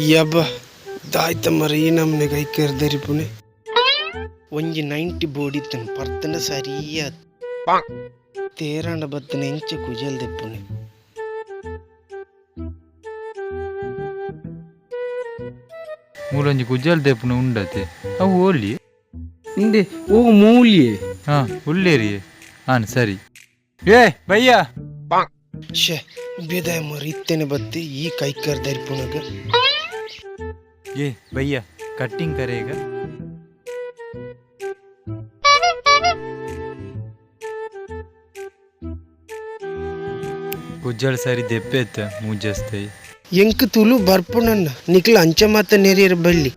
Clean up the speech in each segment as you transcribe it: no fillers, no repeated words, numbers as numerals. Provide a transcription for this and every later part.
ಯಬ್ಬ ದಾಯ್ತ ಮರ ಈ ನಮ್ನೆ ಕೈ ಕೆರ್ದರಿ ಪುಣೆ ಒಂಜಿ 90 ಬೋಡಿತ್ತನ ಪರ್ತನ ಸರಿಯಾದ ತೇರಾಂಡ ಬತ್ತನ ಎಂಚ ಕುಜಲ್ ದೆಪ್ಪುನೆ ಮೂಲೊಂಜಿ ಕುಜಲ್ ದೆಪ್ಪುನ ಉಂಡತೆ ಅವು ಓಲಿ ಇಂದೆ ಓ ಮೂಲಿಯೇ ಹಾ ಉಳ್ಳೇರಿಯೇ ಹಾನ್ ಸರಿ ಏ ಭಯ್ಯ ಶೇ ಬೇದಾಯ ಮರ ಇತ್ತೇನೆ ಬತ್ತಿ ಈ ಕೈ ಕೆರ್ದರಿ ಪುಣಗ ಏ ಭಯ್ಯ ಕಟ್ಟಿಂಗ್ ಕರೆಗ ಕುಜ್ಜಲ್ ಸರಿ ದೆಪ್ಪೆತ್ತ ಮೂಜಸ್ತೈ ಎಂಕ್ ತುಳು ಬರ್ಪುಣನ್ನ ನಿಕ್ಲ ಅಂಚ ಮಾತ ನೆರಿಯರ ಬಳ್ಳಿ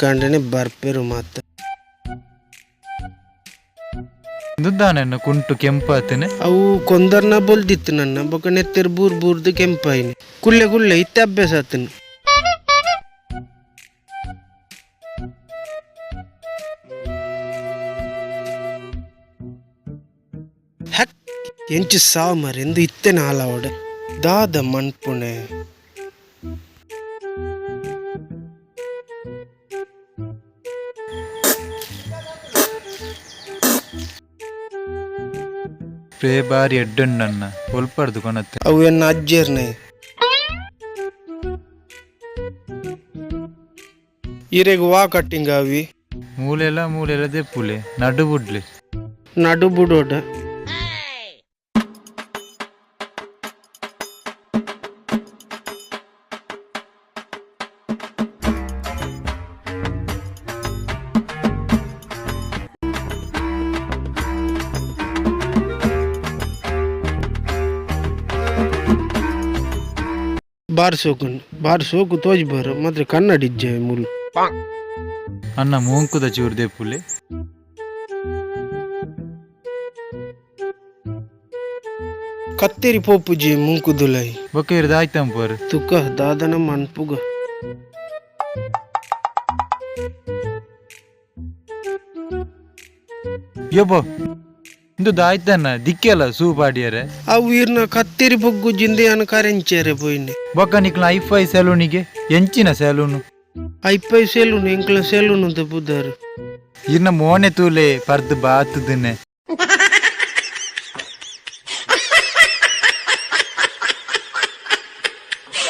ಕಾಂಡನೆ ಬರ್ಪೆರು ಮಾತ ದುದ್ದಾನನ್ನ ಕುಂಟು ಕೆಂಪಾತನೆ ಅವು ಕೊಂದರ್ನ ಬೊಲ್ದಿತ್ತು ನನ್ನ ಬೊಕ ನೆತ್ತೆರ್ ಬೂರ್ ಬೂರ್ದು ಕೆಂಪಾಯಿನಿ ಕುಳ್ಳೆ ಇತ್ತೆ ಅಭ್ಯಾಸ ಆತನು ಹಕ್ ಎಂಚು ಸಾವು ಮರೆಂದು ಇತ್ತೆನ ಹಾಲವಡೆ ದಾದ ಮಣ್ಪುಣೆ ಪ್ರೇ ಬಾರಿ ಎಡ್ಡಣ್ಣನ್ನ ಒಲ್ಪರ್ದು ಕೊನತ್ತೆ ಅವು ಎನ್ನ ಅಜ್ಜೇರ್ನೆ ಇರೆಗ್ ವಾ ಕಟ್ಟಿಂಗ್ ಅವಿ ಮೂಲೆಲ ದೆಪ್ಪುಲೆ ನಡು ಬುಡ್ಲೆ ನಡು ಬುಡೋಡ ಬಾರ್ ಸೋಕು ತೋಜ್ ಬರ ಮಾತ್ರ ಕನ್ನಡಿಜ್ಜೆ ಮುಲು ಅನ್ನ ಮೂಂಕುದ ಚೂರು ದೆಪ್ಪುಲೆ ಕತ್ತೇರಿ ಪೋಪುಜಿ ಮುಂಕುದುಲೈ ಬೊಕ್ಕ ಇರ್ದು ಆಯ್ತಂಪರ್ ತುಕ ದಾದನ ಮಣ್ಪುಗ ಯಬ್ಬ ಇಂದು ದಾಯ್ತನ್ನ ದಿಕ್ಕೆಲ್ಲ ಸೂಪಾಡಿಯರೆ ಅವು ಇರ್ನ ಕತ್ತೇರಿ ಬೊಗ್ಗು ಜಿಂದೆ ಅನ ಕರೆಂಚೇರೆ ಪೋಯಿನೆ ಬೊಕ್ಕ ನಿಕ್ಲ ಐಫೈ ಸೆಲೂನಿಗೆ ಎಂಚಿನ ಸೆಲೂನು ಐಪೈ ಸೆಲೂನ್ ಎಂಕ್ಲ ಸೆಲೂನ್ ಅಂತ ಬುದಾರು ಇರ್ನ ಮೋನೆ ತೂಲೆ ಪರ್ದು ಬಾತುದನೆ